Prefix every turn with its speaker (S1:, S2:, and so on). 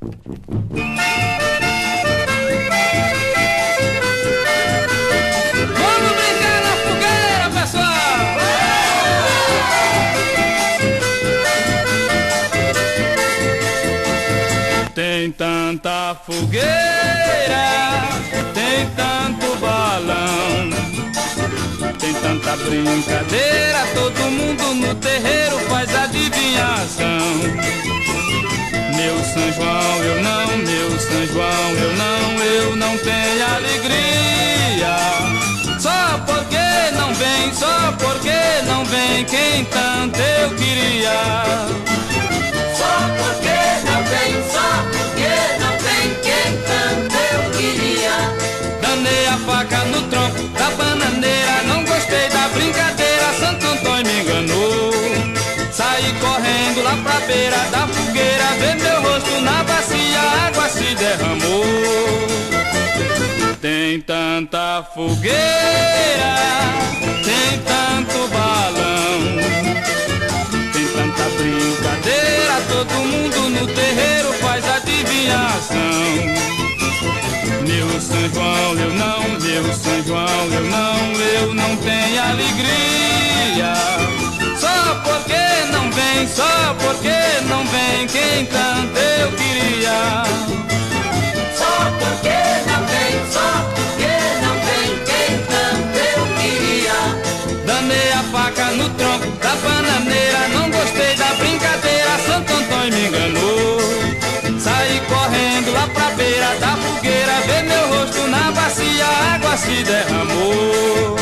S1: Vamos brincar na fogueira, pessoal! Tem tanta fogueira, tem tanto balão, tem tanta brincadeira, todo mundo no terreiro faz adivinhação. Meu São João, eu não, meu São João, eu não tenho alegria. Só porque não vem, só porque não vem quem tanto eu queria.
S2: Só porque não vem, só porque não vem quem tanto eu queria.
S1: Danei a faca no tronco da bananeira, não gostei da brincadeira, Santo Antônio me enganou. Saí correndo lá pra beira da fogueira, ver meu rosto na bacia, a água se derramou. Tem tanta fogueira, tem tanto balão, tem tanta brincadeira, todo mundo no terreiro faz adivinhação. Meu São João, eu não, meu São João, eu não tenho alegria. Só porque não vem, só porque não vem quem tanto eu queria.
S2: Só porque não vem, só porque não vem quem tanto eu queria.
S1: Danei a faca no tronco da bananeira, não gostei da brincadeira, Santo Antônio me enganou. Saí correndo lá pra beira da fogueira, ver meu rosto na bacia, a água se derramou.